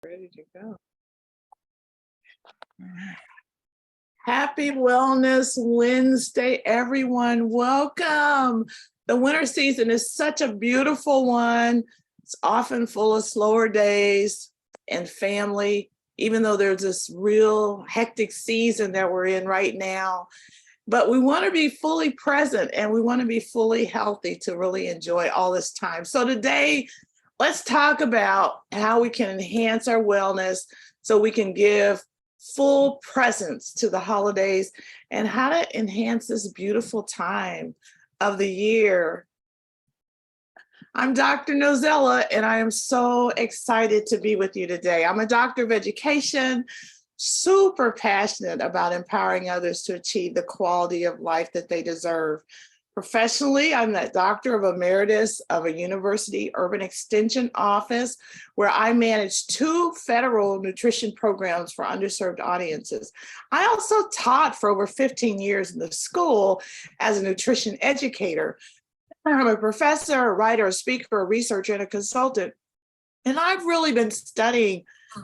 Ready to go. Happy Wellness Wednesday, everyone. Welcome. The winter season is such a beautiful one. It's often full of slower days and family, even though there's this real hectic season that we're in right now. But we want to be fully present and we want to be fully healthy to really enjoy all this time. So today, let's talk about how we can enhance our wellness so we can give full presence to the holidays and how to enhance this beautiful time of the year. I'm Dr. Nozella, and I am so excited to be with you today. I'm a doctor of education, super passionate about empowering others to achieve the quality of life that they deserve. Professionally, I'm the doctor of emeritus of a university urban extension office where I manage 2 federal nutrition programs for underserved audiences. I also taught for over 15 years in the school as a nutrition educator. I'm a professor, a writer, a speaker, a researcher, and a consultant. And I've really been studying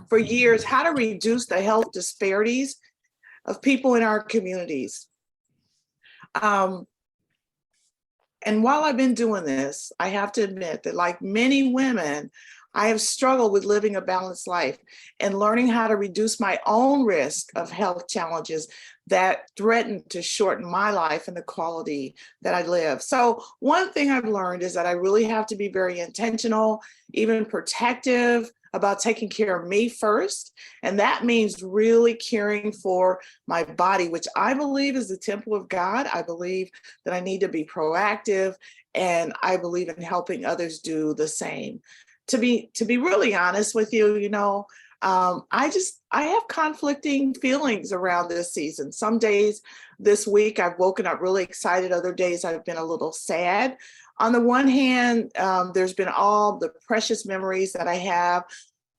for years how to reduce the health disparities of people in our communities. And while I've been doing this, I have to admit that like many women, I have struggled with living a balanced life and learning how to reduce my own risk of health challenges that threaten to shorten my life and the quality that I live. So one thing I've learned is that I really have to be very intentional, even protective about taking care of me first. And that means really caring for my body, which I believe is the temple of God. I believe that I need to be proactive, and I believe in helping others do the same. To be really honest with you, I have conflicting feelings around this season. Some days this week I've woken up really excited. Other days I've been a little sad. On the one hand, there's been all the precious memories that I have,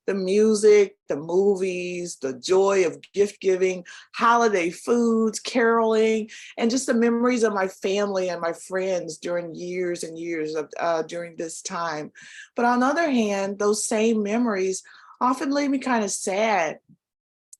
the music, the movies, the joy of gift giving, holiday foods, caroling, and just the memories of my family and my friends during years and years of during this time. But on the other hand, those same memories often leave me kind of sad.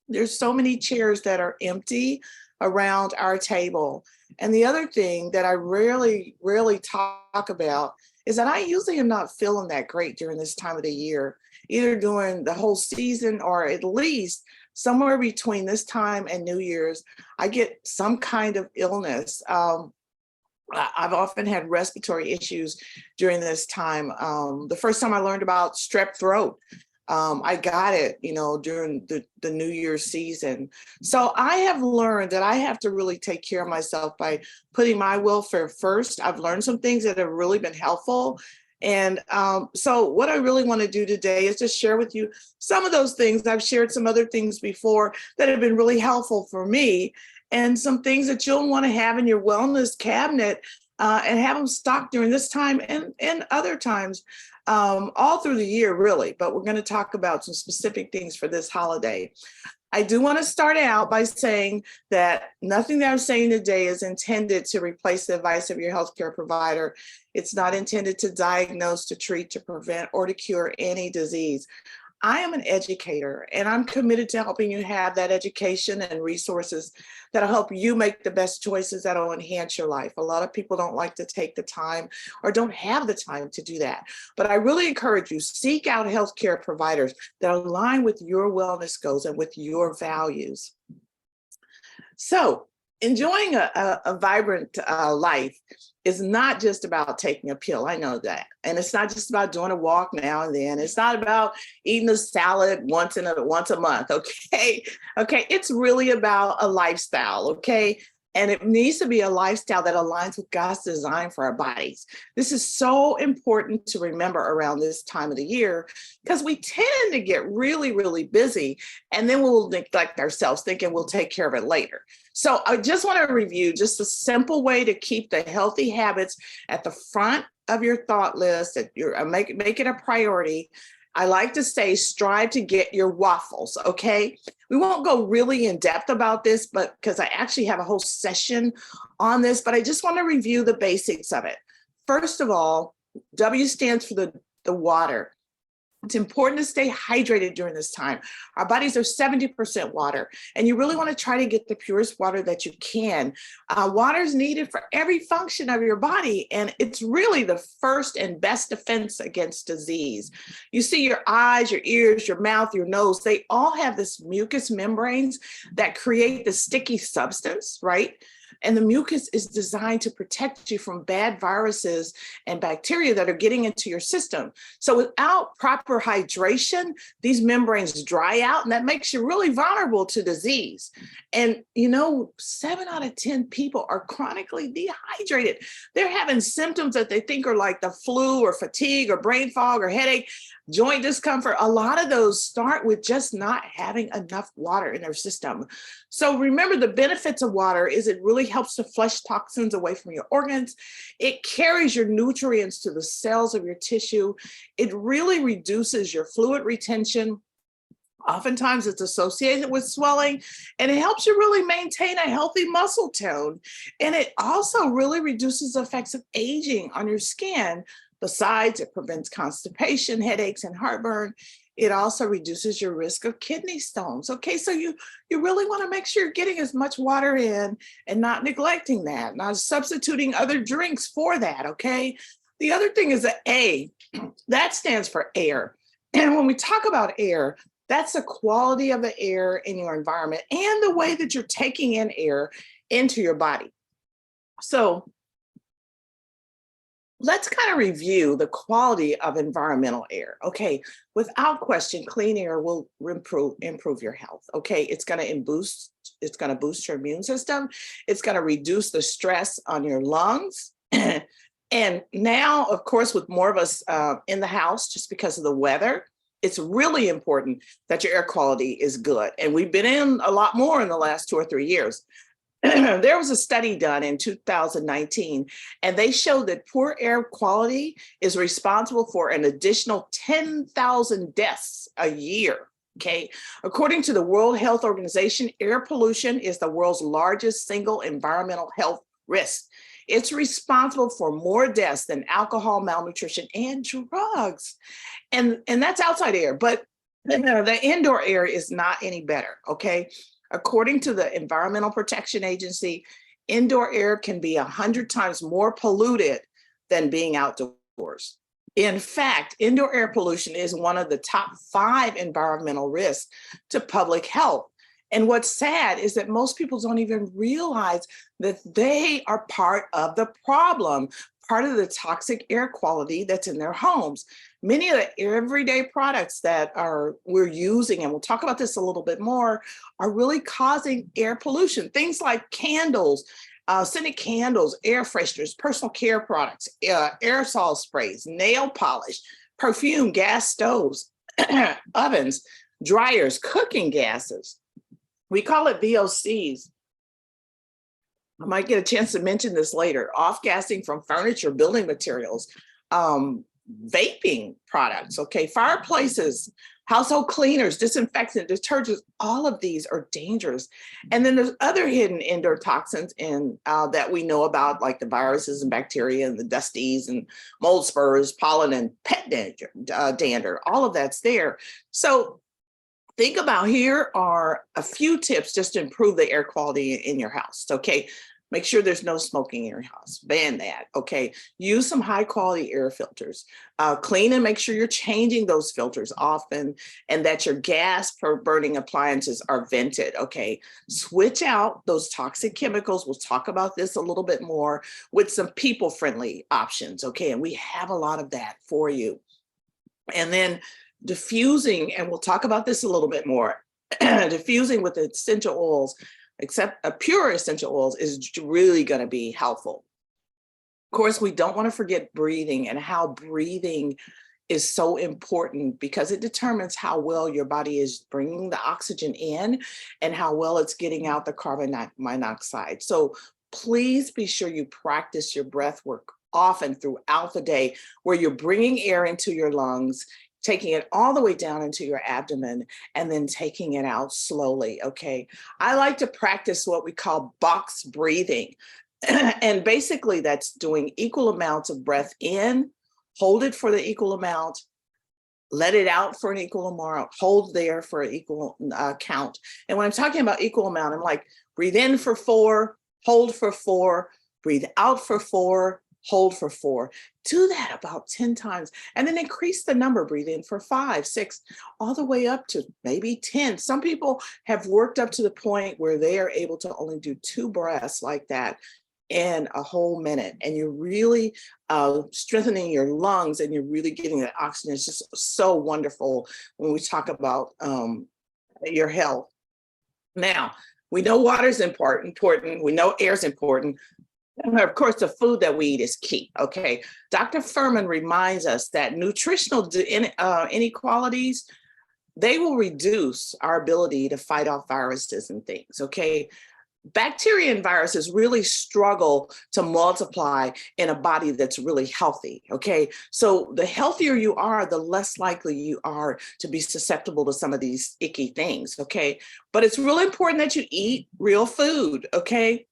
There's so many chairs that are empty around our table. And the other thing that I rarely talk about is that I usually am not feeling that great during this time of the year, either during the whole season or at least somewhere between this time and New Year's. I get some kind of illness. I've often had respiratory issues during this time. The first time I learned about strep throat, I got it, during the New Year's season. So I have learned that I have to really take care of myself by putting my welfare first. I've learned some things that have really been helpful. And so what I really want to do today is just share with you some of those things. I've shared some other things before that have been really helpful for me, and some things that you'll want to have in your wellness cabinet and have them stocked during this time and other times. All through the year, really, but we're going to talk about some specific things for this holiday. I do want to start out by saying that nothing that I'm saying today is intended to replace the advice of your healthcare provider. It's not intended to diagnose, to treat, to prevent, or to cure any disease. I am an educator, and I'm committed to helping you have that education and resources that'll help you make the best choices that'll enhance your life. A lot of people don't like to take the time or don't have the time to do that. But I really encourage you, seek out healthcare providers that align with your wellness goals and with your values. So, enjoying a vibrant life is not just about taking a pill. I know that. And it's not just about doing a walk now and then. It's not about eating a salad once a month. Okay. It's really about a lifestyle. Okay. And it needs to be a lifestyle that aligns with God's design for our bodies. This is so important to remember around this time of the year because we tend to get really, really busy, and then we'll neglect ourselves thinking we'll take care of it later. So I just want to review just a simple way to keep the healthy habits at the front of your thought list, that you're make it a priority. I like to say, strive to get your waffles, okay? We won't go really in depth about this, but because I actually have a whole session on this, but I just want to review the basics of it. First of all, W stands for the water. It's important to stay hydrated during this time. Our bodies are 70% water, and you really want to try to get the purest water that you can. Water is needed for every function of your body, and it's really the first and best defense against disease. You see, your eyes, your ears, your mouth, your nose, they all have this mucous membranes that create the sticky substance, right? And the mucus is designed to protect you from bad viruses and bacteria that are getting into your system. So without proper hydration, these membranes dry out, and that makes you really vulnerable to disease. And 7 out of 10 people are chronically dehydrated. They're having symptoms that they think are like the flu or fatigue or brain fog or headache, joint discomfort. A lot of those start with just not having enough water in their system. So remember, the benefits of water is it really helps to flush toxins away from your organs. It carries your nutrients to the cells of your tissue. It really reduces your fluid retention. Oftentimes it's associated with swelling, and it helps you really maintain a healthy muscle tone. And it also really reduces the effects of aging on your skin. Besides, it prevents constipation, headaches, and heartburn. It also reduces your risk of kidney stones. Okay, so you really want to make sure you're getting as much water in and not neglecting that, not substituting other drinks for that, okay? The other thing is the A, that stands for air. And when we talk about air, that's the quality of the air in your environment and the way that you're taking in air into your body. So let's kind of review the quality of environmental air. Okay, without question, clean air will improve your health. Okay, it's going to boost your immune system. It's going to reduce the stress on your lungs. And now, of course, with more of us in the house, just because of the weather, it's really important that your air quality is good. And we've been in a lot more in the last 2 or 3 years. There was a study done in 2019, and they showed that poor air quality is responsible for an additional 10,000 deaths a year. Okay, according to the World Health Organization, air pollution is the world's largest single environmental health risk. It's responsible for more deaths than alcohol, malnutrition, and drugs. And that's outside air, but the indoor air is not any better. Okay. According to the Environmental Protection Agency, indoor air can be 100 times more polluted than being outdoors. In fact, indoor air pollution is one of the top 5 environmental risks to public health. And what's sad is that most people don't even realize that they are part of the problem, part of the toxic air quality that's in their homes. Many of the everyday products that we're using, and we'll talk about this a little bit more, are really causing air pollution. Things like candles, scented candles, air fresheners, personal care products, aerosol sprays, nail polish, perfume, gas stoves, ovens, dryers, cooking gases. We call it VOCs. I might get a chance to mention this later. Off-gassing from furniture, building materials, vaping products, okay, fireplaces, household cleaners, disinfectant, detergents, all of these are dangerous. And then there's other hidden indoor toxins that we know about, like the viruses and bacteria and the dusties and mold spurs, pollen and pet dander, all of that's there. So think about, here are a few tips just to improve the air quality in your house, okay? Make sure there's no smoking in your house. Ban that, okay? Use some high quality air filters. Clean and make sure you're changing those filters often, and that your gas per burning appliances are vented, okay? Switch out those toxic chemicals. We'll talk about this a little bit more with some people-friendly options, okay? And we have a lot of that for you. And then diffusing, and we'll talk about this a little bit more, diffusing with essential oils, except pure essential oils, is really going to be helpful. Of course, we don't want to forget breathing, and how breathing is so important because it determines how well your body is bringing the oxygen in and how well it's getting out the carbon monoxide. So please be sure you practice your breath work often throughout the day, where you're bringing air into your lungs, taking it all the way down into your abdomen, and then taking it out slowly, okay? I like to practice what we call box breathing. And basically that's doing equal amounts of breath in, hold it for the equal amount, let it out for an equal amount, hold there for an equal count. And when I'm talking about equal amount, I'm like, breathe in for 4, hold for 4, breathe out for 4, hold for 4. Do that about 10 times, and then increase the number. Breathe in for 5, 6, all the way up to maybe 10. Some people have worked up to the point where they are able to only do 2 breaths like that in a whole minute, and you're really strengthening your lungs, and you're really getting that oxygen. It's just so wonderful when we talk about your health. Now, we know water is important. We know air is important. And of course, the food that we eat is key. Okay, Dr. Furman reminds us that nutritional inequalities, they will reduce our ability to fight off viruses and things. Okay, bacteria and viruses really struggle to multiply in a body that's really healthy. Okay, so the healthier you are, the less likely you are to be susceptible to some of these icky things. Okay, but it's really important that you eat real food. Okay,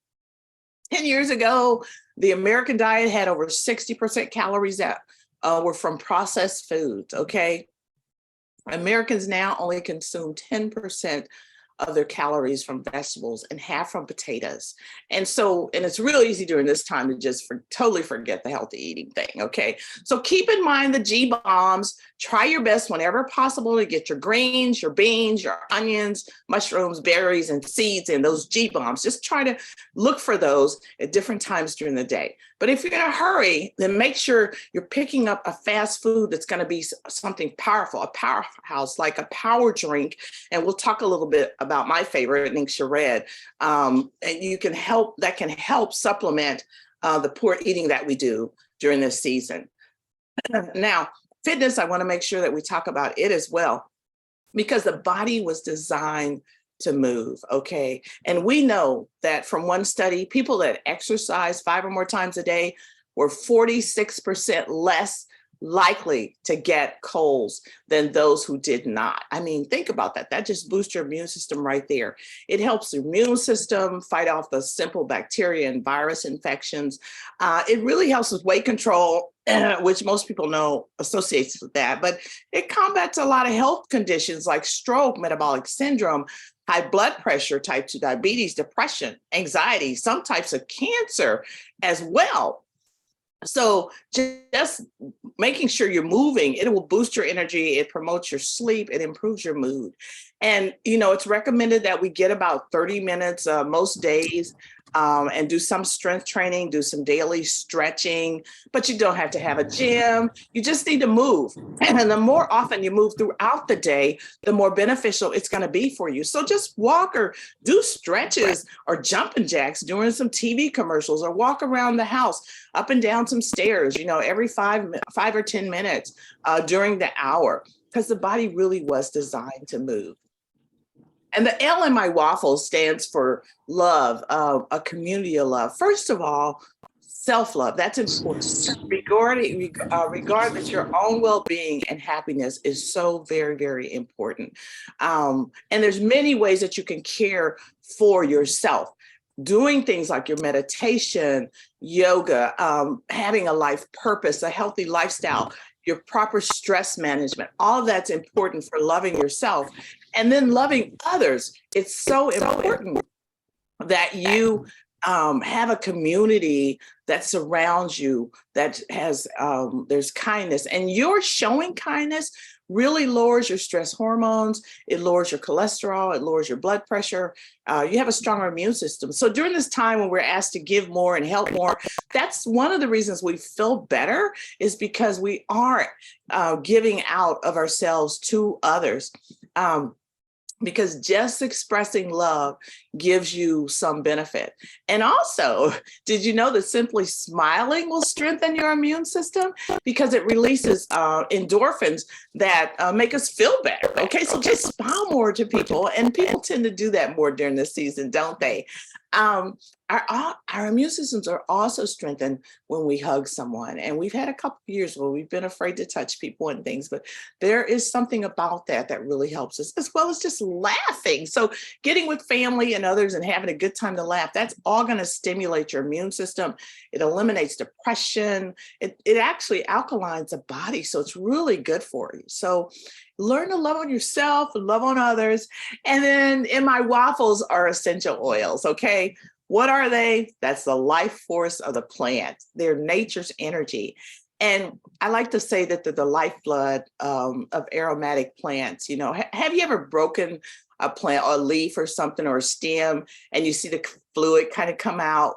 10 years ago, the American diet had over 60% calories that were from processed foods. Okay, Americans now only consume 10% of their calories from vegetables and half from potatoes. And it's real easy during this time to just totally forget the healthy eating thing. Okay, so keep in mind the G bombs. Try your best whenever possible to get your greens, your beans, your onions, mushrooms, berries, and seeds in those G bombs. Just try to look for those at different times during the day. But if you're in a hurry, then make sure you're picking up a fast food that's going to be something powerful, a powerhouse, like a power drink. And we'll talk a little bit about my favorite, Ningxia Red. And that can help supplement the poor eating that we do during this season. Now, fitness, I want to make sure that we talk about it as well, because the body was designed to move. Okay, and we know that from one study, people that exercise 5 or more times a day were 46% less likely to get colds than those who did not. I mean, think about that. That just boosts your immune system right there. It helps the immune system fight off the simple bacteria and virus infections. It really helps with weight control, which most people know associates with that, but it combats a lot of health conditions like stroke, metabolic syndrome, high blood pressure, type 2 diabetes, depression, anxiety, some types of cancer as well. So just making sure you're moving, it will boost your energy, it promotes your sleep, it improves your mood. And, it's recommended that we get about 30 minutes most days and do some strength training, do some daily stretching, but you don't have to have a gym. You just need to move. And the more often you move throughout the day, the more beneficial it's going to be for you. So just walk or do stretches or jumping jacks during some TV commercials, or walk around the house up and down some stairs, every 5 or 10 minutes during the hour, because the body really was designed to move. And the L in my waffle stands for love, a community of love. First of all, self-love, that's important. Regard that your own well-being and happiness is so very, very important. And there's many ways that you can care for yourself. Doing things like your meditation, yoga, having a life purpose, a healthy lifestyle, your proper stress management, all of that's important for loving yourself. And then loving others. It's so important that you have a community that surrounds you, that has, there's kindness. And your showing kindness really lowers your stress hormones, it lowers your cholesterol, it lowers your blood pressure. You have a stronger immune system. So during this time when we're asked to give more and help more, that's one of the reasons we feel better, is because we are giving out of ourselves to others. Because just expressing love gives you some benefit. And also, did you know that simply smiling will strengthen your immune system? Because it releases endorphins that make us feel better. Okay, so just smile more to people. And people tend to do that more during this season, don't they? our immune systems are also strengthened when we hug someone. And we've had a couple of years where we've been afraid to touch people and things, but there is something about that that really helps us, as well as just laughing. So getting with family and others and having a good time to laugh, that's all going to stimulate your immune system. It eliminates depression. It actually alkalines the body. So it's really good for you. So learn to love on yourself, love on others. And then in my waffles are essential oils, okay? What are they? That's the life force of the plant. They're nature's energy. And I like to say that they're the lifeblood of aromatic plants. You know, have you ever broken a plant or a leaf or something or a stem and you see the fluid kind of come out?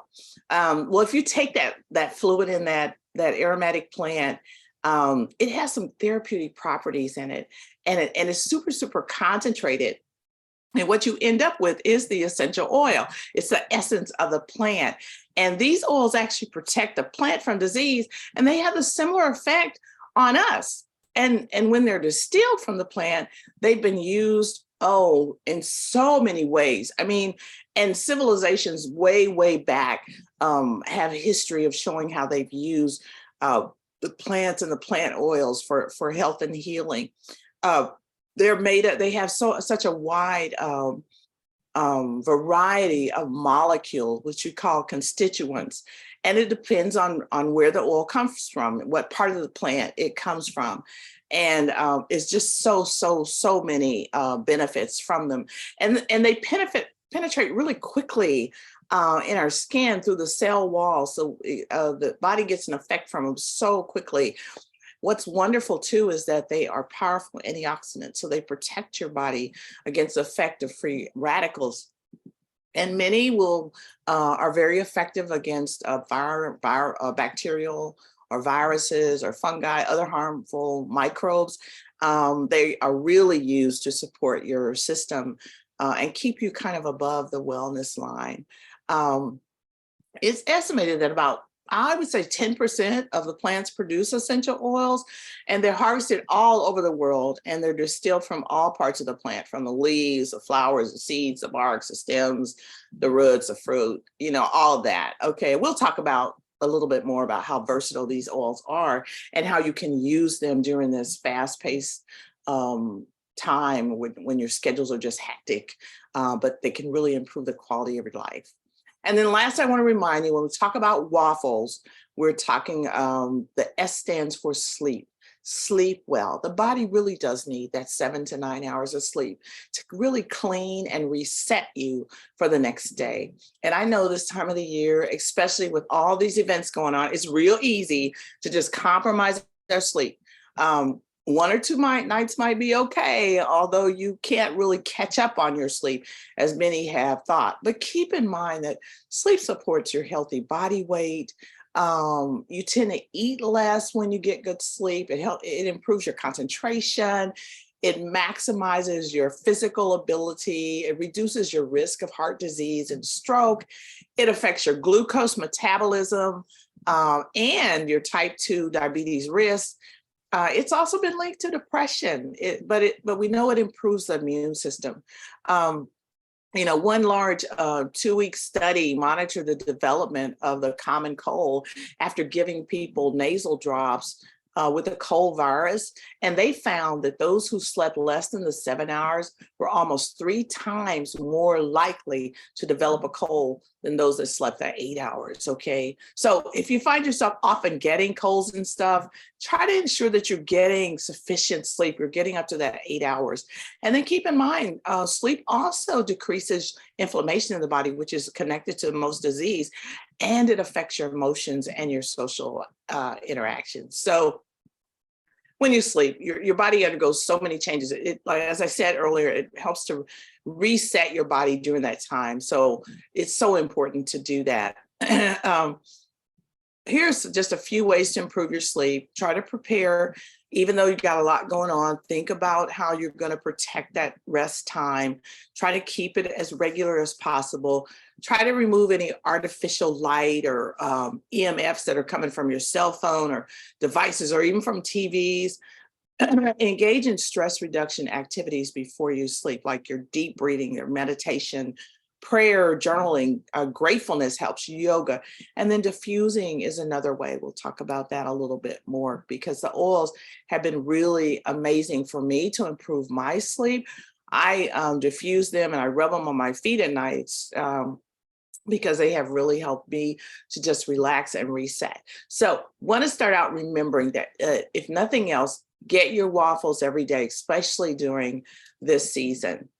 Well, if you take that fluid in that aromatic plant, it has some therapeutic properties in it, and it's super, super concentrated. And what you end up with is the essential oil. It's the essence of the plant. And these oils actually protect the plant from disease, and they have a similar effect on us. And when they're distilled from the plant, they've been used, in so many ways. I mean, and civilizations way, way back have a history of showing how they've used the plants and the plant oils for health and healing. They have such a wide variety of molecules, which you call constituents. And it depends on where the oil comes from, what part of the plant it comes from. And it's just so many benefits from them. And they penetrate really quickly in our skin through the cell wall. So the body gets an effect from them so quickly. What's wonderful too is that they are powerful antioxidants. So they protect your body against the effect of free radicals. And many are very effective against bacterial or viruses or fungi, other harmful microbes. They are really used to support your system and keep you kind of above the wellness line. It's estimated that about, I would say 10% of the plants produce essential oils, and they're harvested all over the world, and they're distilled from all parts of the plant, from the leaves, the flowers, the seeds, the barks, the stems, the roots, the fruit, all of that. Okay, we'll talk about a little bit more about how versatile these oils are and how you can use them during this fast-paced time when your schedules are just hectic, but they can really improve the quality of your life. And then last, I want to remind you, when we talk about waffles, we're talking, the S stands for sleep. Sleep well. The body really does need that 7 to 9 hours of sleep to really clean and reset you for the next day. And I know this time of the year, especially with all these events going on, it's real easy to just compromise their sleep. 1 or 2 nights might be okay, although you can't really catch up on your sleep as many have thought. But keep in mind that sleep supports your healthy body weight. You tend to eat less when you get good sleep. It improves your concentration. It maximizes your physical ability. It reduces your risk of heart disease and stroke. It affects your glucose metabolism and your type 2 diabetes risk. It's also been linked to depression, but we know it improves the immune system. One large 2-week study monitored the development of the common cold after giving people nasal drops with the cold virus. And they found that those who slept less than the 7 hours were almost 3 times more likely to develop a cold than those that slept at 8 hours. Okay. So if you find yourself often getting colds and stuff, try to ensure that you're getting sufficient sleep. You're getting up to that 8 hours. And then keep in mind, sleep also decreases inflammation in the body, which is connected to most disease, and it affects your emotions and your social interactions. So when you sleep, your body undergoes so many changes. Like, as I said earlier, it helps to reset your body during that time. So it's so important to do that. Here's just a few ways to improve your sleep. Try to prepare, even though you've got a lot going on, think about how you're going to protect that rest time. Try to keep it as regular as possible. Try to remove any artificial light or EMFs that are coming from your cell phone or devices or even from TVs. Engage in stress reduction activities before you sleep, like your deep breathing, your meditation, prayer, journaling, gratefulness helps, yoga. And then diffusing is another way. We'll talk about that a little bit more, because the oils have been really amazing for me to improve my sleep. I diffuse them and I rub them on my feet at night, because they have really helped me to just relax and reset. So want to start out remembering that if nothing else, get your waffles every day, especially during this season.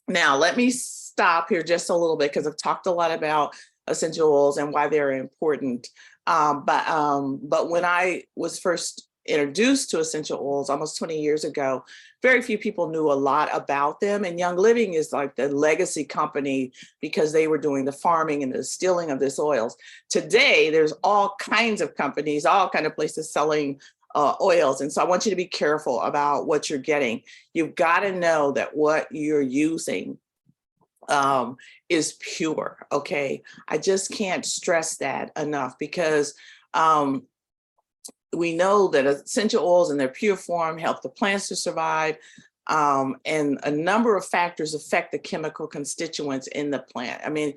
Now, let me stop here just a little bit, because I've talked a lot about essential oils and why they're important. But when I was first introduced to essential oils almost 20 years ago, very few people knew a lot about them. And Young Living is like the legacy company, because they were doing the farming and the distilling of these oils. Today, there's all kinds of companies, all kind of places selling oils. And so I want you to be careful about what you're getting. You've got to know that what you're using is pure. Okay. I just can't stress that enough, because we know that essential oils in their pure form help the plants to survive. And a number of factors affect the chemical constituents in the plant. I mean,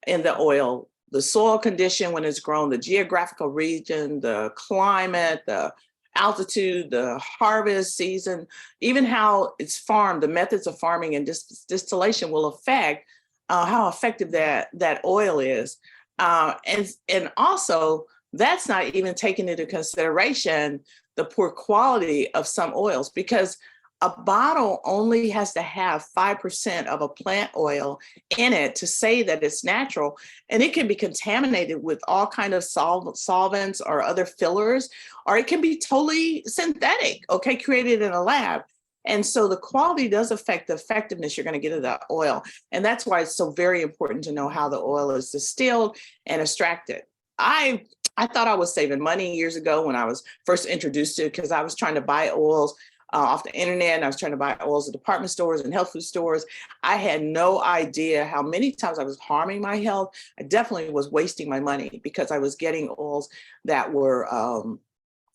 in the oil, the soil condition when it's grown, the geographical region, the climate, the altitude, the harvest season, even how it's farmed, the methods of farming and distillation will affect how effective that oil is. And also, that's not even taking into consideration the poor quality of some oils, because a bottle only has to have 5% of a plant oil in it to say that it's natural, and it can be contaminated with all kind of solvents or other fillers, or it can be totally synthetic, okay, created in a lab. And so the quality does affect the effectiveness you're going to get of that oil. And that's why it's so very important to know how the oil is distilled and extracted. I thought I was saving money years ago when I was first introduced to it, because I was trying to buy oils off the internet, and I was trying to buy oils at department stores and health food stores. I had no idea how many times I was harming my health. I definitely was wasting my money, because I was getting oils that were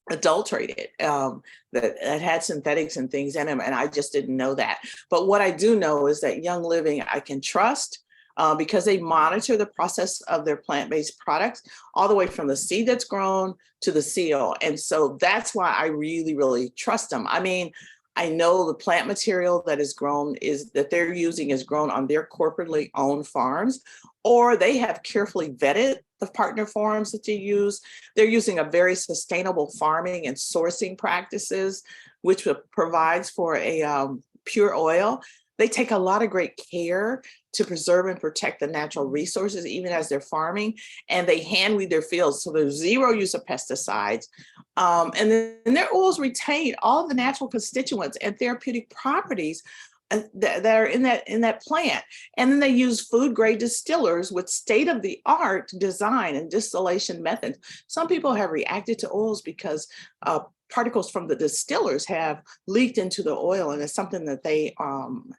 adulterated, that had synthetics and things in them, and I just didn't know that. But what I do know is that Young Living I can trust, because they monitor the process of their plant-based products all the way from the seed that's grown to the seal. And so that's why I really, really trust them. I mean, I know the plant material that is grown that they're using is grown on their corporately owned farms, or they have carefully vetted the partner farms that they use. They're using a very sustainable farming and sourcing practices, which provides for a pure oil. They take a lot of great care to preserve and protect the natural resources, even as they're farming, and they hand weed their fields. So there's zero use of pesticides. And then their oils retain all the natural constituents and therapeutic properties that are in that plant. And then they use food grade distillers with state-of-the-art design and distillation methods. Some people have reacted to oils because particles from the distillers have leaked into the oil, and it's something that they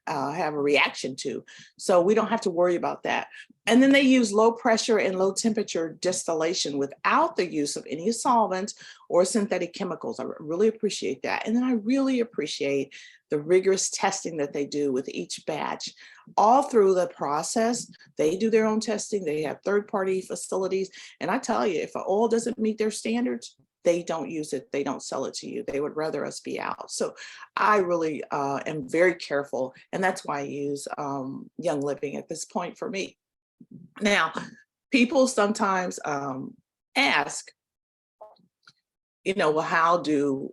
have a reaction to. So we don't have to worry about that. And then they use low pressure and low temperature distillation without the use of any solvents or synthetic chemicals. I really appreciate that. And then I really appreciate the rigorous testing that they do with each batch. All through the process, they do their own testing. They have third-party facilities. And I tell you, if an oil doesn't meet their standards, they don't use it. They don't sell it to you. They would rather us be out. So I really am very careful. And that's why I use Young Living at this point for me. Now, people sometimes ask, well, how do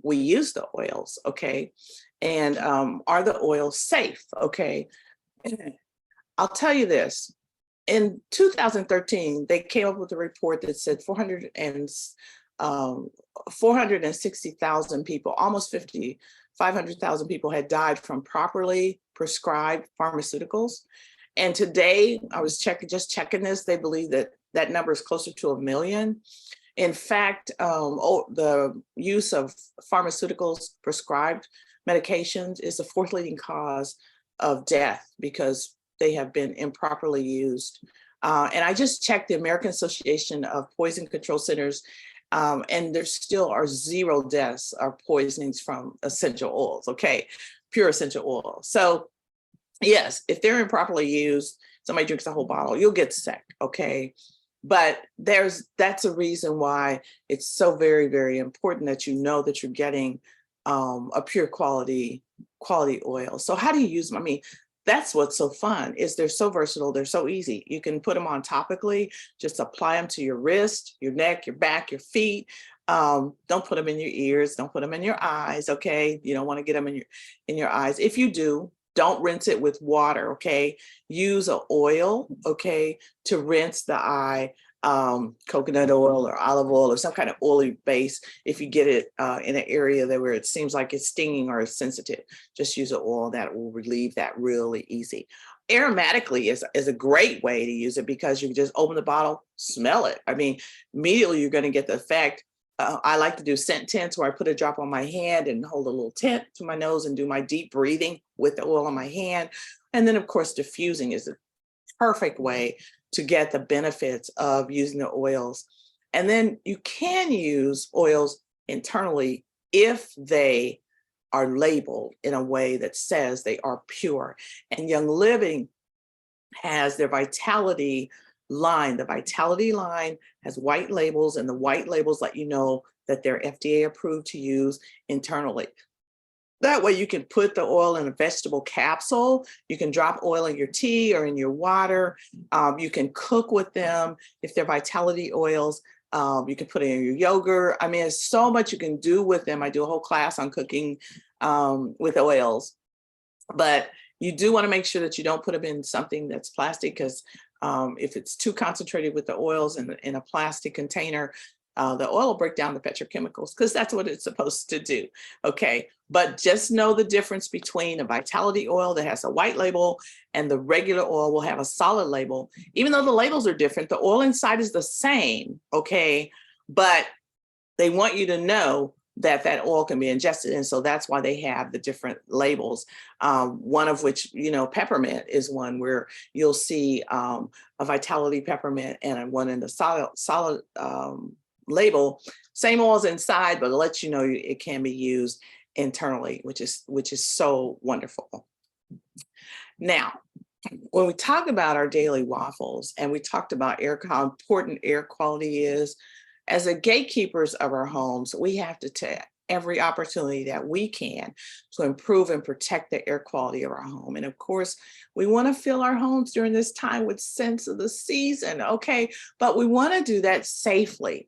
we use the oils? Okay. And are the oils safe? Okay. I'll tell you this. In 2013, they came up with a report that said 460,000 people, almost 500,000 people had died from properly prescribed pharmaceuticals. And today, I was checking this, they believe that number is closer to 1 million. In fact, the use of pharmaceuticals, prescribed medications, is the fourth leading cause of death because they have been improperly used. And I just checked the American Association of Poison Control Centers, and there still are 0 deaths or poisonings from essential oils, okay, pure essential oil. So Yes, if they're improperly used, somebody drinks a whole bottle, you'll get sick, okay? But that's a reason why it's so very, very important that you know that you're getting a pure quality oil. So how do you use them? I mean, that's what's so fun is they're so versatile, they're so easy. You can put them on topically, just apply them to your wrist, your neck, your back, your feet. Don't put them in your ears, don't put them in your eyes, okay? You don't want to get them in your eyes. If you do, don't rinse it with water, okay? Use an oil, okay, to rinse the eye, coconut oil or olive oil or some kind of oily base. If you get it in an area where it seems like it's stinging or it's sensitive, just use an oil that will relieve that really easy. Aromatically is a great way to use it because you just open the bottle, smell it. I mean, immediately you're going to get the effect. I like to do scent tints where I put a drop on my hand and hold a little tint to my nose and do my deep breathing with the oil on my hand. And then, of course, diffusing is a perfect way to get the benefits of using the oils. And then you can use oils internally if they are labeled in a way that says they are pure. And Young Living has their Vitality line. The Vitality line has white labels, and the white labels let you know that they're FDA approved to use internally. That way you can put the oil in a vegetable capsule. You can drop oil in your tea or in your water. You can cook with them if they're Vitality oils. You can put it in your yogurt. I mean, there's so much you can do with them. I do a whole class on cooking with oils. But you do want to make sure that you don't put them in something that's plastic because if it's too concentrated with the oils in a plastic container, the oil will break down the petrochemicals because that's what it's supposed to do. Okay, but just know the difference between a Vitality oil that has a white label and the regular oil will have a solid label. Even though the labels are different, the oil inside is the same. Okay, but they want you to know that that oil can be ingested. And so that's why they have the different labels. One of which, peppermint is one where you'll see a Vitality peppermint and one in the solid label, same oils inside, but it lets you know it can be used internally, which is so wonderful. Now, when we talk about our daily waffles and we talked about how important air quality is, as the gatekeepers of our homes, we have to take every opportunity that we can to improve and protect the air quality of our home. And of course, we want to fill our homes during this time with scents of the season, okay? But we want to do that safely.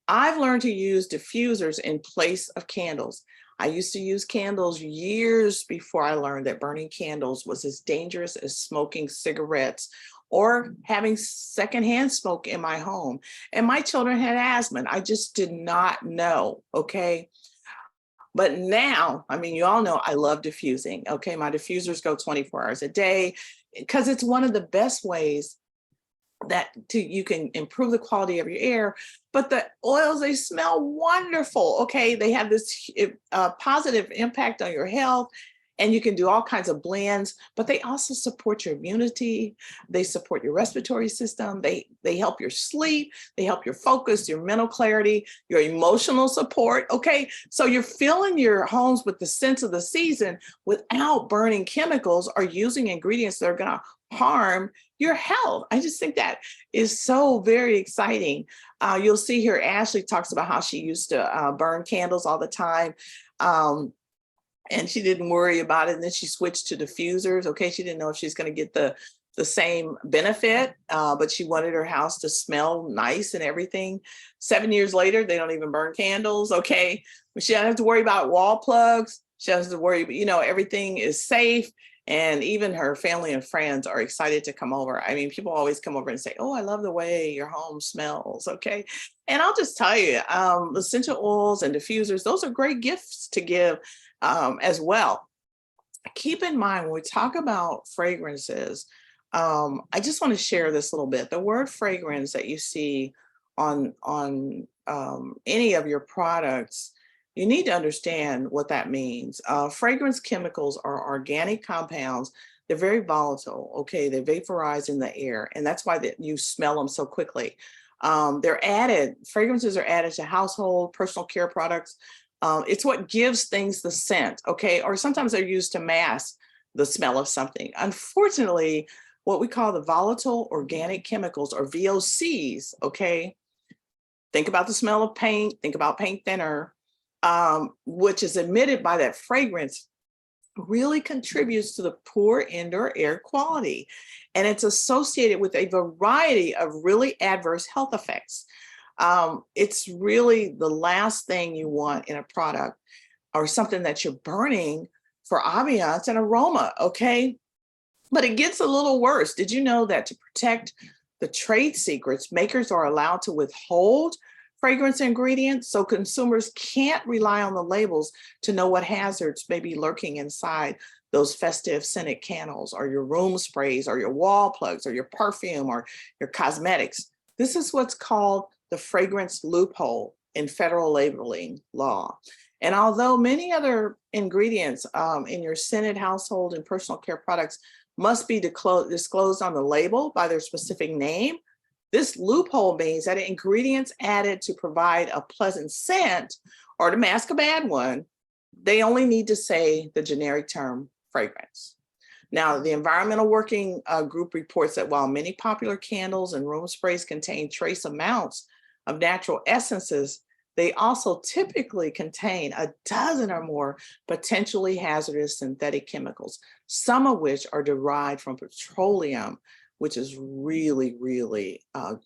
I've learned to use diffusers in place of candles. I used to use candles years before I learned that burning candles was as dangerous as smoking cigarettes or having secondhand smoke in my home. And my children had asthma. I just did not know, okay? But now, I mean, you all know I love diffusing, okay? My diffusers go 24 hours a day because it's one of the best ways that you can improve the quality of your air. But the oils, they smell wonderful, okay? They have this positive impact on your health, and you can do all kinds of blends, but they also support your immunity. They support your respiratory system. They help your sleep. They help your focus, your mental clarity, your emotional support, okay? So you're filling your homes with the scents of the season without burning chemicals or using ingredients that are gonna harm your health. I just think that is so very exciting. You'll see here, Ashley talks about how she used to burn candles all the time. And she didn't worry about it. And then she switched to diffusers. Okay, she didn't know if she's going to get the same benefit, but she wanted her house to smell nice and everything. 7 years later, they don't even burn candles. Okay, she doesn't have to worry about wall plugs. She doesn't have to worry, everything is safe. And even her family and friends are excited to come over. I mean, people always come over and say, oh, I love the way your home smells, okay? And I'll just tell you, essential oils and diffusers, those are great gifts to give as well. Keep in mind, when we talk about fragrances, I just want to share this a little bit. The word fragrance that you see on any of your products, you need to understand what that means. Fragrance chemicals are organic compounds. They're very volatile, okay? They vaporize in the air, and that's why you smell them so quickly. Fragrances are added to household, personal care products. It's what gives things the scent, okay? Or sometimes they're used to mask the smell of something. Unfortunately, what we call the volatile organic chemicals, or VOCs, okay? Think about the smell of paint, think about paint thinner, which is emitted by that fragrance, really contributes to the poor indoor air quality. And it's associated with a variety of really adverse health effects. It's really the last thing you want in a product or something that you're burning for ambiance and aroma, okay? But it gets a little worse. Did you know that to protect the trade secrets, makers are allowed to withhold fragrance ingredients so consumers can't rely on the labels to know what hazards may be lurking inside those festive scented candles or your room sprays or your wall plugs or your perfume or your cosmetics? This is what's called the fragrance loophole in federal labeling law. And although many other ingredients in your scented household and personal care products must be disclosed on the label by their specific name, this loophole means that ingredients added to provide a pleasant scent or to mask a bad one, they only need to say the generic term fragrance. Now, the Environmental Working Group reports that while many popular candles and room sprays contain trace amounts of natural essences, they also typically contain a dozen or more potentially hazardous synthetic chemicals, some of which are derived from petroleum, which is really, really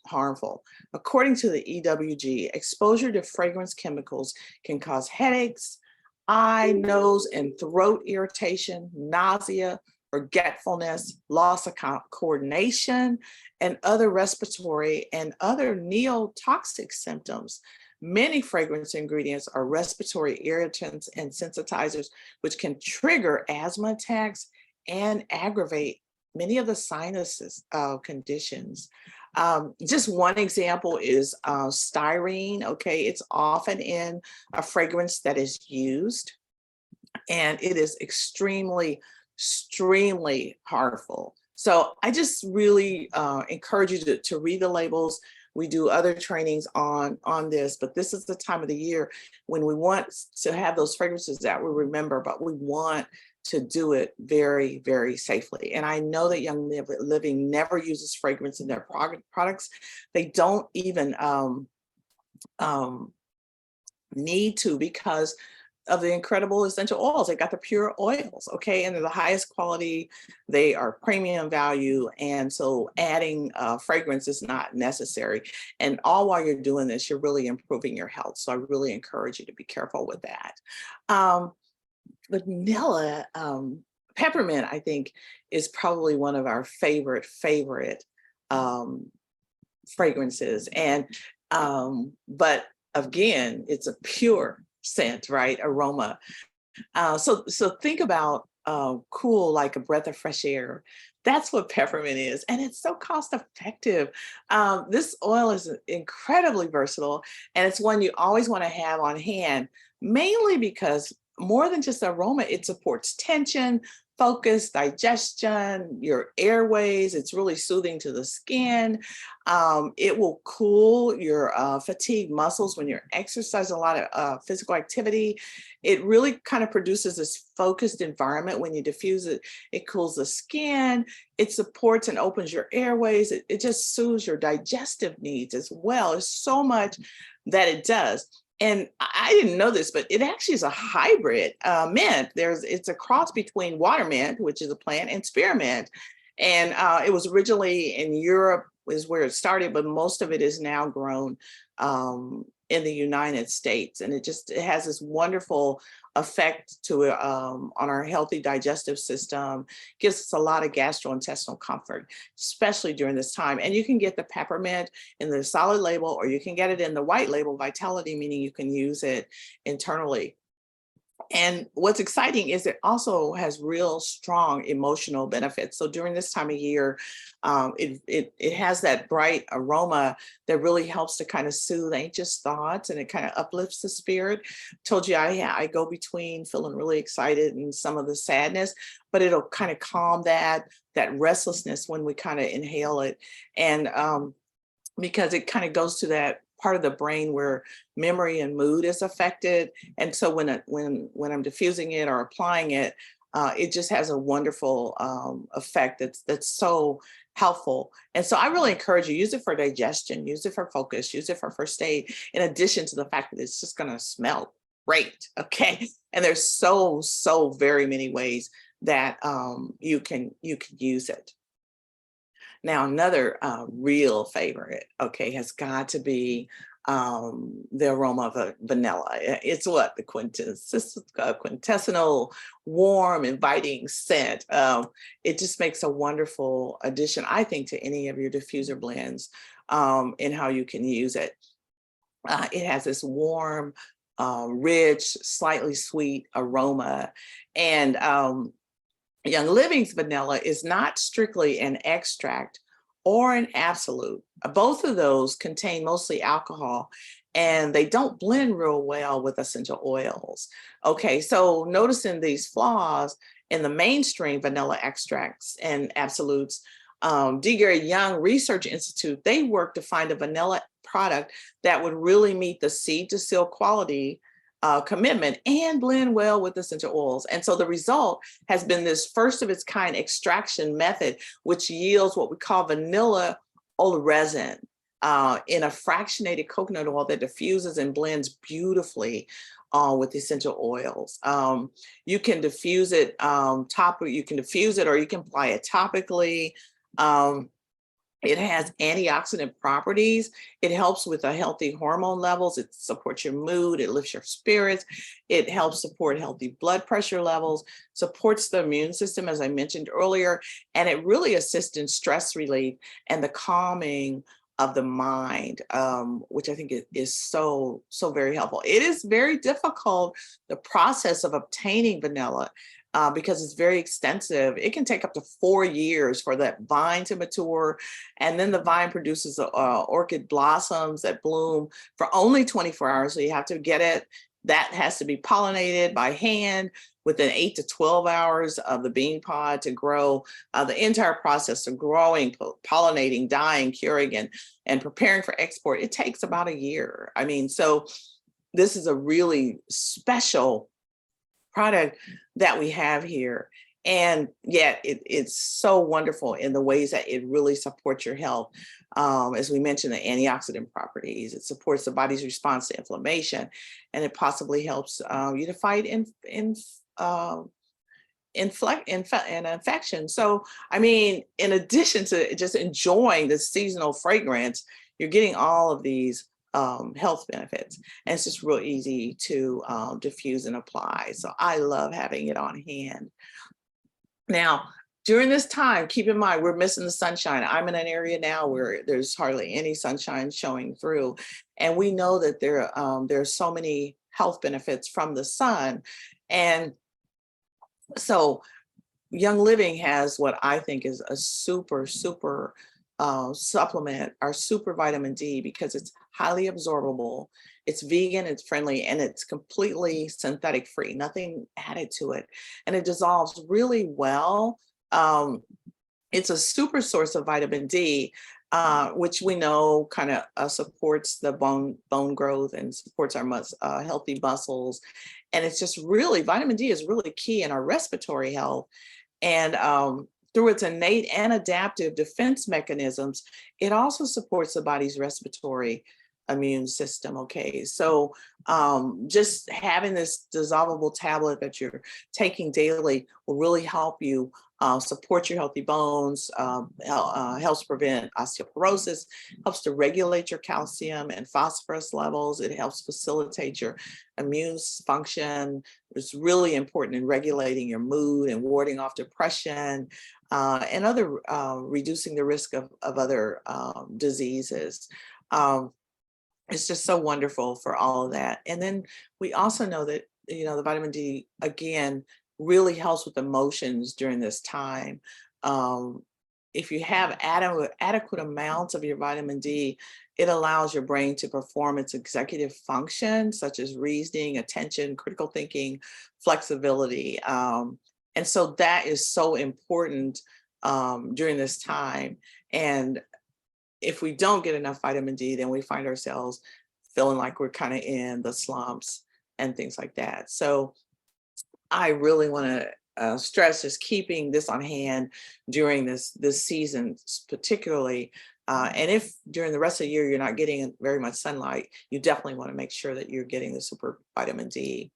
harmful. According to the EWG, exposure to fragrance chemicals can cause headaches, eye, nose, and throat irritation, nausea, forgetfulness, loss of coordination, and other respiratory and other neotoxic symptoms. Many fragrance ingredients are respiratory irritants and sensitizers, which can trigger asthma attacks and aggravate many of the sinus conditions. Just one example is styrene, okay? It's often in a fragrance that is used, and it is extremely harmful. So I just really encourage you to read the labels. We do other trainings on this, but this is the time of the year when we want to have those fragrances that we remember, but we want to do it very, very safely. And I know that Young Living never uses fragrance in their products. They don't even need to, because of the incredible essential oils. They got the pure oils, okay? And they're the highest quality, they are premium value. And so adding fragrance is not necessary. And all while you're doing this, you're really improving your health. So I really encourage you to be careful with that. Vanilla, peppermint, I think, is probably one of our favorite fragrances. And, but again, it's a pure scent, right? Aroma. So think about cool, like a breath of fresh air. That's what peppermint is. And it's so cost effective. This oil is incredibly versatile, and it's one you always want to have on hand, mainly because more than just aroma, it supports tension, focus, digestion, your airways. It's really soothing to the skin. It will cool your fatigued muscles when you're exercising a lot of physical activity. It really kind of produces this focused environment when you diffuse it. It cools the skin. It supports and opens your airways. It just soothes your digestive needs as well. There's so much that it does. And I didn't know this, but it actually is a hybrid mint. It's a cross between water mint, which is a plant, and spearmint. And it was originally in Europe, is where it started, but most of it is now grown in the United States. And it has this wonderful effect to it on our healthy digestive system, gives us a lot of gastrointestinal comfort, especially during this time. And you can get the peppermint in the solid label, or you can get it in the white label, Vitality, meaning you can use it internally. And what's exciting is it also has real strong emotional benefits. So during this time of year, it has that bright aroma that really helps to kind of soothe anxious thoughts, and it kind of uplifts the spirit. Told you I go between feeling really excited and some of the sadness, but it'll kind of calm that restlessness when we kind of inhale it. And because it kind of goes to that part of the brain where memory and mood is affected. And so when I'm diffusing it or applying it, It just has a wonderful effect that's so helpful. And so I really encourage you, use it for digestion, use it for focus, use it for first aid, in addition to the fact that it's just going to smell great. Okay. And there's so very many ways that you can use it. Now, another real favorite, okay, has got to be the aroma of a vanilla. It's what the quintessential, warm, inviting scent. It just makes a wonderful addition, I think, to any of your diffuser blends in how you can use it. It has this warm, rich, slightly sweet aroma, and Young Living's vanilla is not strictly an extract or an absolute. Both of those contain mostly alcohol, and they don't blend real well with essential oils. Okay, so noticing these flaws in the mainstream vanilla extracts and absolutes, D. Gary Young Research Institute, they worked to find a vanilla product that would really meet the seed to seal quality commitment and blend well with essential oils. And so the result has been this first of its kind extraction method, which yields what we call vanilla oleoresin in a fractionated coconut oil that diffuses and blends beautifully with essential oils. You can diffuse it you can diffuse it, or you can apply it topically. It has antioxidant properties. It helps with the healthy hormone levels. It supports your mood. It lifts your spirits. It helps support healthy blood pressure levels, supports the immune system, as I mentioned earlier, and it really assists in stress relief and the calming of the mind, which I think is so very helpful. It is very difficult, the process of obtaining vanilla, because it's very extensive. It can take up to 4 years for that vine to mature. And then the vine produces orchid blossoms that bloom for only 24 hours. So you have to get it. That has to be pollinated by hand within 8 to 12 hours of the bean pod to grow. The entire process of growing, pollinating, dyeing, curing, and preparing for export, it takes about a year. I mean, so this is a really special product that we have here. And yet it's so wonderful in the ways that it really supports your health. As we mentioned, the antioxidant properties, it supports the body's response to inflammation, and it possibly helps you to fight infection. So, I mean, in addition to just enjoying the seasonal fragrance, you're getting all of these health benefits, and it's just real easy to diffuse and apply. So I love having it on hand. Now, during this time, keep in mind, we're missing the sunshine. I'm in an area now where there's hardly any sunshine showing through, and we know that there's so many health benefits from the sun. And so Young Living has what I think is a super supplement, our super vitamin D, because it's highly absorbable, it's vegan, it's friendly, and it's completely synthetic free, nothing added to it. And it dissolves really well. It's a super source of vitamin D, which we know kind of supports the bone growth and supports our healthy muscles. And it's just really, vitamin D is really key in our respiratory health. And through its innate and adaptive defense mechanisms, it also supports the body's respiratory immune system. Okay, so just having this dissolvable tablet that you're taking daily will really help you support your healthy bones, helps prevent osteoporosis, helps to regulate your calcium and phosphorus levels. It helps facilitate your immune function. It's really important in regulating your mood and warding off depression and other reducing the risk of other diseases. It's just so wonderful for all of that. And then we also know that, the vitamin D, again, really helps with emotions during this time. If you have adequate amounts of your vitamin D, it allows your brain to perform its executive functions, such as reasoning, attention, critical thinking, flexibility. And so that is so important during this time. And if we don't get enough vitamin D, then we find ourselves feeling like we're kind of in the slumps and things like that. So I really want to stress is keeping this on hand during this season particularly. And if during the rest of the year you're not getting very much sunlight, you definitely want to make sure that you're getting the super vitamin D.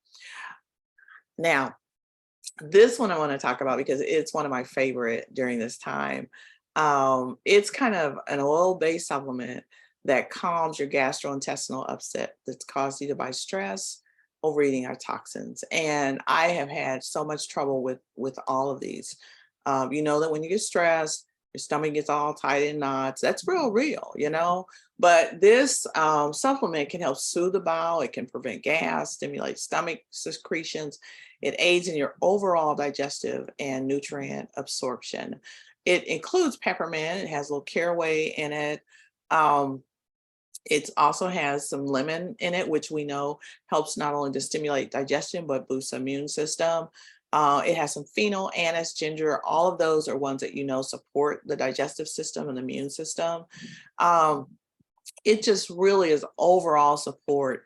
Now, this one I want to talk about because it's one of my favorite during this time. It's kind of an oil-based supplement that calms your gastrointestinal upset that's caused either by stress, overeating, or toxins. And I have had so much trouble with all of these. You know that when you get stressed, your stomach gets all tight in knots. That's real, you know. But this supplement can help soothe the bowel. It can prevent gas, stimulate stomach secretions. It aids in your overall digestive and nutrient absorption. It includes peppermint. It has a little caraway in it. It also has some lemon in it, which we know helps not only to stimulate digestion, but boosts the immune system. It has some phenol, anise, ginger. All of those are ones that you know support the digestive system and the immune system. It just really is overall support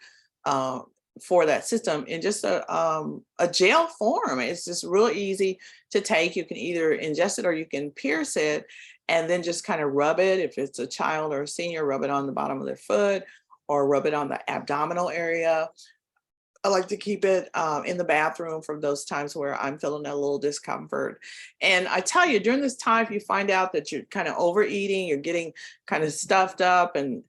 for that system in just a gel form. It's just really easy to take. You can either ingest it or you can pierce it and then just kind of rub it. If it's a child or a senior, rub it on the bottom of their foot or rub it on the abdominal area. I like to keep it in the bathroom for those times where I'm feeling a little discomfort. And I tell you, during this time, if you find out that you're kind of overeating, you're getting kind of stuffed up and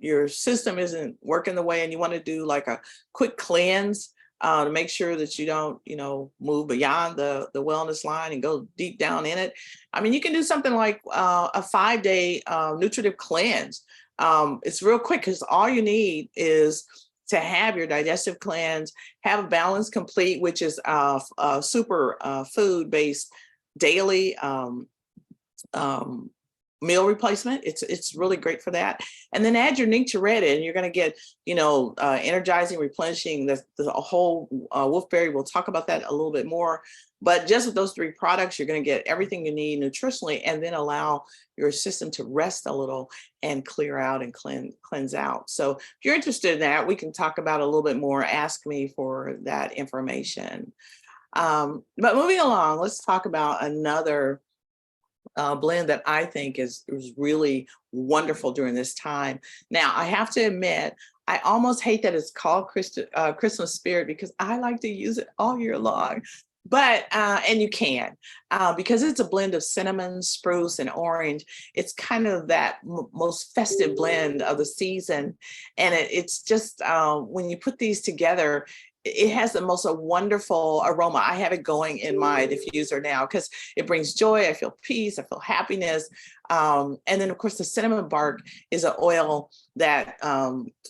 your system isn't working the way and you want to do like a quick cleanse to make sure that you don't, you know, move beyond the wellness line and go deep down in it. I mean, you can do something like a 5-day nutritive cleanse. It's real quick because all you need is to have your digestive cleanse, have a balance complete, which is super food-based daily meal replacement. It's really great for that. And then add your Nature-Red and you're going to get, you know, energizing, replenishing the whole wolfberry. We'll talk about that a little bit more. But just with those 3 products, you're going to get everything you need nutritionally and then allow your system to rest a little and clear out and cleanse out. So if you're interested in that, we can talk about it a little bit more. Ask me for that information. But moving along, let's talk about another blend that I think is really wonderful during this time. Now, I have to admit, I almost hate that it's called Christmas Spirit because I like to use it all year long. But, and you can, because it's a blend of cinnamon, spruce, and orange. It's kind of that most festive blend of the season. And it's just, when you put these together, it has the most wonderful aroma. I have it going in my diffuser now because it brings joy. I feel peace. I feel happiness. And then, of course, the cinnamon bark is an oil that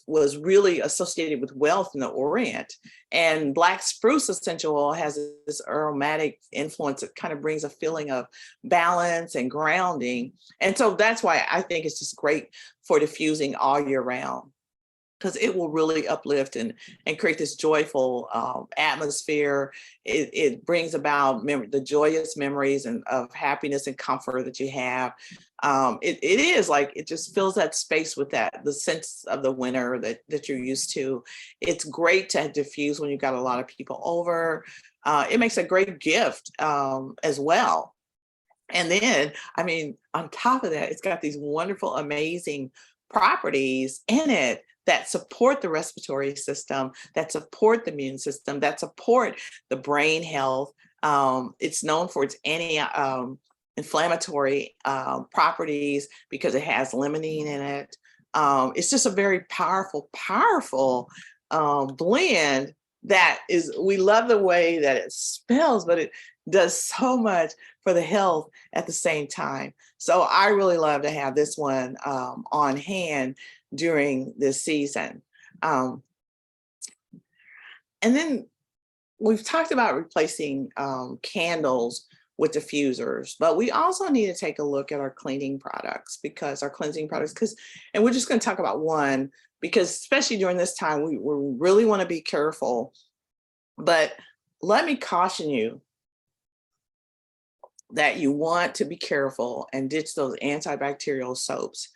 was really associated with wealth in the Orient. And black spruce essential oil has this aromatic influence that kind of brings a feeling of balance and grounding. And so that's why I think it's just great for diffusing all year round, because it will really uplift and create this joyful atmosphere. It brings about the joyous memories and of happiness and comfort that you have. It is like, it just fills that space with the sense of the winter that you're used to. It's great to diffuse when you've got a lot of people over. It makes a great gift as well. And then, I mean, on top of that, it's got these wonderful, amazing properties in it that support the respiratory system, that support the immune system, that support the brain health. It's known for its anti-inflammatory properties because it has limonene in it. It's just a very powerful blend that is, we love the way that it smells, but it does so much for the health at the same time. So I really love to have this one on hand during this season. And then we've talked about replacing candles with diffusers, but we also need to take a look at our cleaning products, because our cleansing products, and we're just going to talk about one, because especially during this time, we really want to be careful. But let me caution you that you want to be careful and ditch those antibacterial soaps.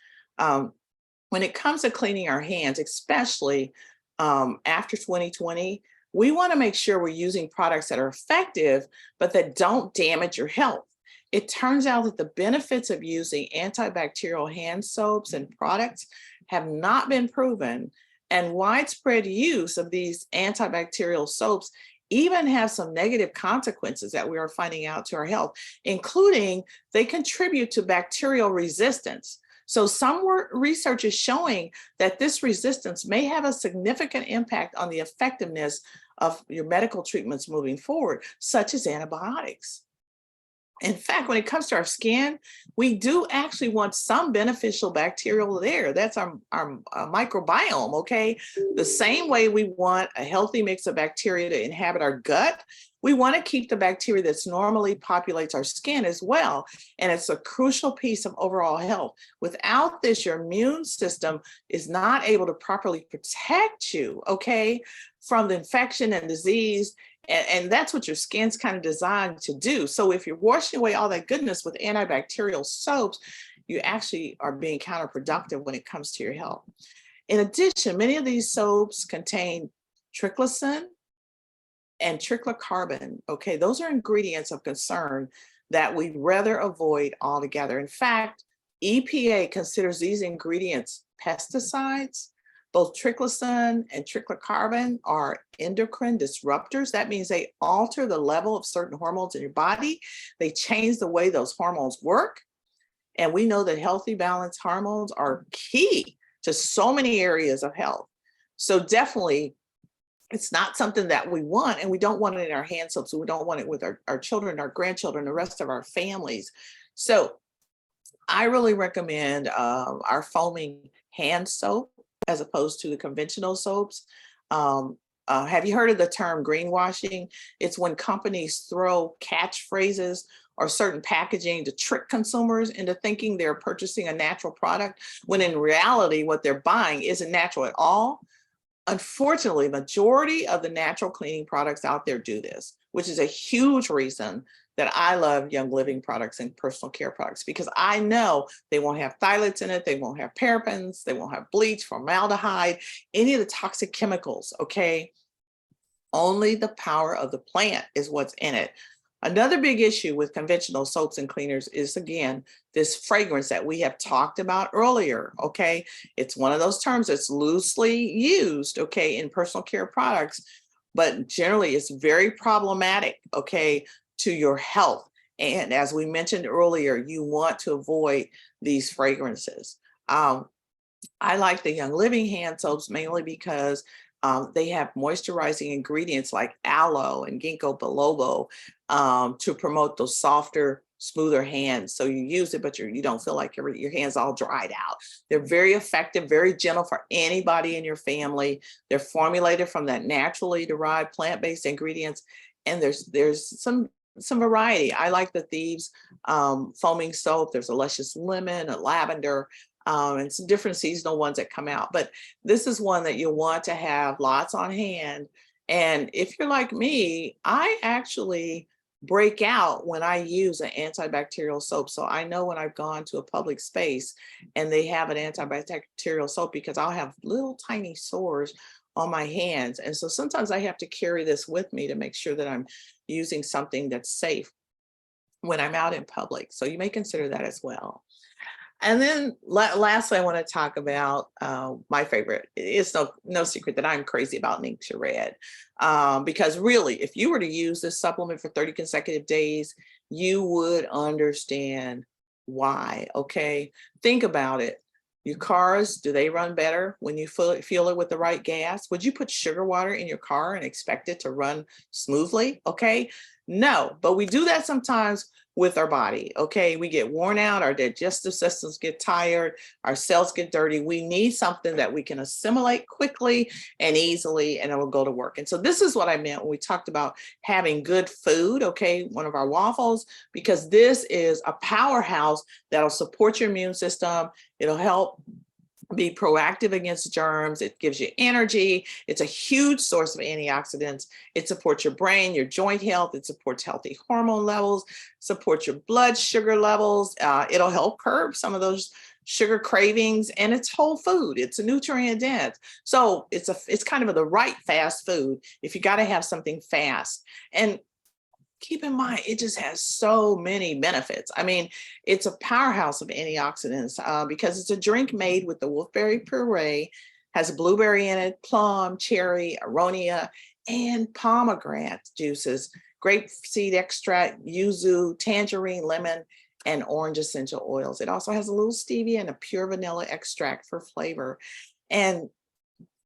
When it comes to cleaning our hands, especially after 2020, we want to make sure we're using products that are effective, but that don't damage your health. It turns out that the benefits of using antibacterial hand soaps and products have not been proven, and widespread use of these antibacterial soaps even have some negative consequences that we are finding out to our health, including they contribute to bacterial resistance. So some research is showing that this resistance may have a significant impact on the effectiveness of your medical treatments moving forward, such as antibiotics. In fact, when it comes to our skin, we do actually want some beneficial bacterial there. That's our microbiome, okay? The same way we want a healthy mix of bacteria to inhabit our gut, we want to keep the bacteria that's normally populates our skin as well. And it's a crucial piece of overall health. Without this, your immune system is not able to properly protect you, okay, from the infection and disease. And that's what your skin's kind of designed to do. So if you're washing away all that goodness with antibacterial soaps, you actually are being counterproductive when it comes to your health. In addition, many of these soaps contain triclosan and triclocarbon. Okay, those are ingredients of concern that we'd rather avoid altogether. In fact, EPA considers these ingredients pesticides. Both triclosan and triclocarbon are endocrine disruptors. That means they alter the level of certain hormones in your body. They change the way those hormones work. And we know that healthy, balanced hormones are key to so many areas of health. So definitely, it's not something that we want, and we don't want it in our hand soaps. So we don't want it with our children, our grandchildren, the rest of our families. So I really recommend our foaming hand soap as opposed to the conventional soaps. Have you heard of the term greenwashing? It's when companies throw catchphrases or certain packaging to trick consumers into thinking they're purchasing a natural product, when in reality, what they're buying isn't natural at all. Unfortunately, majority of the natural cleaning products out there do this, which is a huge reason that I love Young Living products and personal care products, because I know they won't have phthalates in it, they won't have parabens, they won't have bleach, formaldehyde, any of the toxic chemicals, okay? Only the power of the plant is what's in it. Another big issue with conventional soaps and cleaners is, again, this fragrance that we have talked about earlier, okay? It's one of those terms that's loosely used, okay, in personal care products, but generally it's very problematic, okay, to your health. And as we mentioned earlier, you want to avoid these fragrances. I like the Young Living hand soaps mainly because they have moisturizing ingredients like aloe and ginkgo biloba to promote those softer, smoother hands. So you use it, but you don't feel like your hands all dried out. They're very effective, very gentle for anybody in your family. They're formulated from that naturally derived plant-based ingredients. And there's some variety. I like the Thieves foaming soap. There's a luscious lemon, a lavender, and some different seasonal ones that come out. But this is one that you'll want to have lots on hand. And if you're like me, I actually break out when I use an antibacterial soap. So I know when I've gone to a public space and they have an antibacterial soap, because I'll have little tiny sores on my hands. And so sometimes I have to carry this with me to make sure that I'm using something that's safe when I'm out in public. So you may consider that as well. And then lastly, I want to talk about my favorite. It's no secret that I'm crazy about Ningxia Red, because really, if you were to use this supplement for 30 consecutive days, you would understand why, okay? Think about it. Your cars, do they run better when you fuel it with the right gas? Would you put sugar water in your car and expect it to run smoothly? Okay, no, but we do that sometimes with our body. Okay, we get worn out, our digestive systems get tired, our cells get dirty. We need something that we can assimilate quickly and easily, and it will go to work. And so this is what I meant when we talked about having good food, okay, one of our waffles, because this is a powerhouse that'll support your immune system. It'll help be proactive against germs. It gives you energy. It's a huge source of antioxidants. It supports your brain, your joint health. It supports healthy hormone levels, supports your blood sugar levels. It'll help curb some of those sugar cravings, and it's whole food. It's a nutrient dense. So it's kind of the right fast food if you got to have something fast. And keep in mind, it just has so many benefits. I mean, it's a powerhouse of antioxidants because it's a drink made with the wolfberry puree, has blueberry in it, plum, cherry, aronia, and pomegranate juices, grape seed extract, yuzu, tangerine, lemon, and orange essential oils. It also has a little stevia and a pure vanilla extract for flavor. And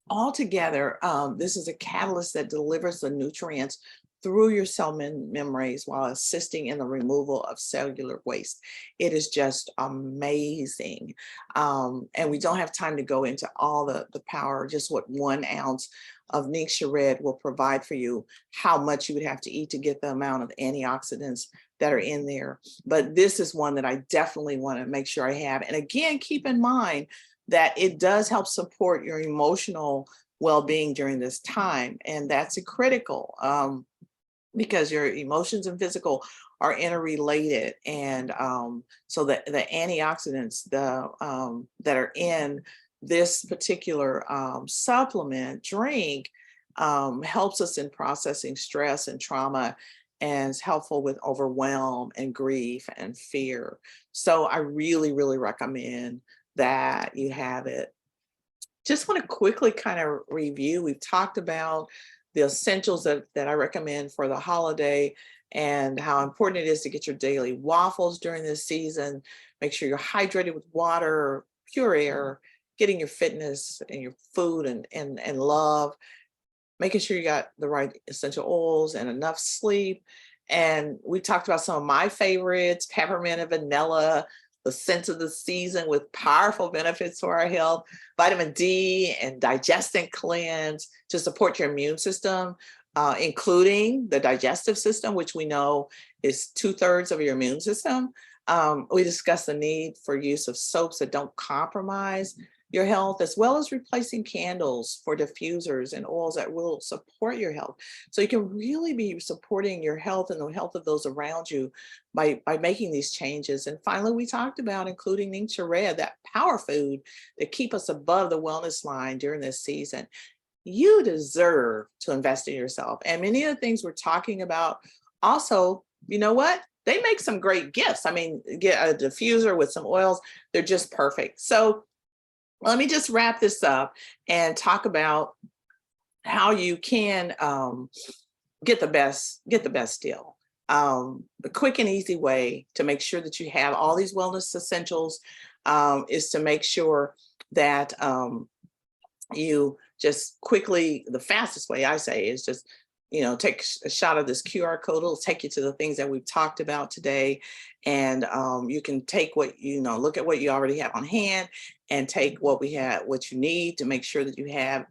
altogether, this is a catalyst that delivers the nutrients through your cell membranes while assisting in the removal of cellular waste. It is just amazing. And we don't have time to go into all the power, just what 1 ounce of Ningxia Red will provide for you, how much you would have to eat to get the amount of antioxidants that are in there. But this is one that I definitely want to make sure I have. And again, keep in mind that it does help support your emotional well-being during this time. And that's critical. Because your emotions and physical are interrelated. And so the antioxidants that are in this particular supplement drink helps us in processing stress and trauma, and is helpful with overwhelm and grief and fear. So I really, really recommend that you have it. Just want to quickly kind of review. We've talked about the essentials that I recommend for the holiday and how important it is to get your daily waffles during this season. Make sure you're hydrated with water, pure air, getting your fitness and your food and love, making sure you got the right essential oils and enough sleep. And we talked about some of my favorites, peppermint and vanilla, the scent of the season with powerful benefits for our health, vitamin D and digestant cleanse to support your immune system, including the digestive system, which we know is 2/3 of your immune system. We discussed the need for use of soaps that don't compromise your health, as well as replacing candles for diffusers and oils that will support your health. So you can really be supporting your health and the health of those around you by making these changes. And finally, we talked about including Ningxia Red, that power food that keep us above the wellness line during this season. You deserve to invest in yourself. And many of the things we're talking about also, you know what? They make some great gifts. I mean, get a diffuser with some oils, they're just perfect. So let me just wrap this up and talk about how you can get the best deal. The quick and easy way to make sure that you have all these wellness essentials is to make sure that you just quickly, the fastest way I say is just, take a shot of this QR code. It'll take you to the things that we've talked about today. And you can take what, look at what you already have on hand and take what you need to make sure that you have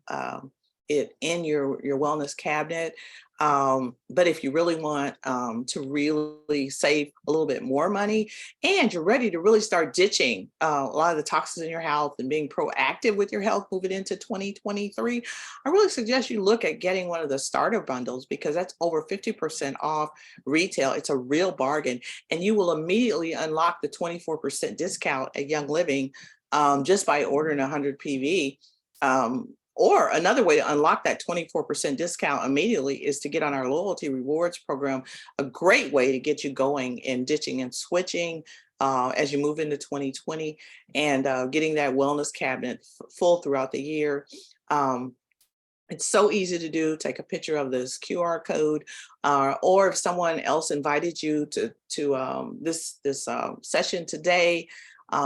it in your wellness cabinet. But if you really want to really save a little bit more money and you're ready to really start ditching a lot of the toxins in your health and being proactive with your health moving into 2023, I really suggest you look at getting one of the starter bundles because that's over 50% off retail. It's a real bargain, and you will immediately unlock the 24% discount at Young Living just by ordering 100 PV. Or another way to unlock that 24% discount immediately is to get on our loyalty rewards program, a great way to get you going and ditching and switching as you move into 2020 and getting that wellness cabinet full throughout the year. It's so easy to do. Take a picture of this QR code, or if someone else invited you to this session today,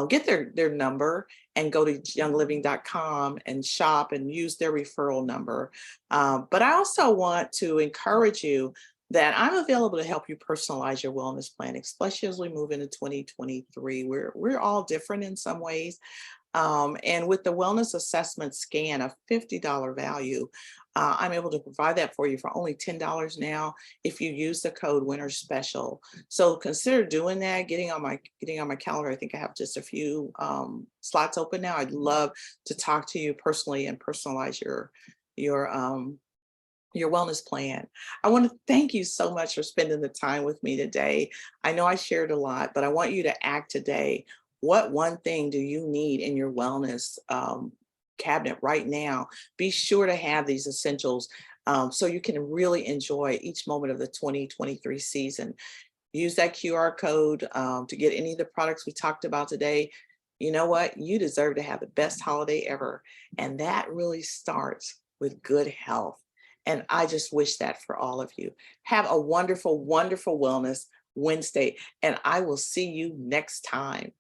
get their number and go to youngliving.com and shop and use their referral number. But I also want to encourage you that I'm available to help you personalize your wellness plan, especially as we move into 2023. We're all different in some ways. And with the wellness assessment scan, a $50 value, I'm able to provide that for you for only $10 now if you use the code Winter Special. So consider doing that, getting on my calendar. I think I have just a few slots open now. I'd love to talk to you personally and personalize your wellness plan. I want to thank you so much for spending the time with me today. I know I shared a lot, but I want you to act today. What one thing do you need in your wellness cabinet right now? Be sure to have these essentials so you can really enjoy each moment of the 2023 season. Use that QR code to get any of the products we talked about today. You know what? You deserve to have the best holiday ever. And that really starts with good health. And I just wish that for all of you. Have a wonderful, wonderful Wellness Wednesday. And I will see you next time.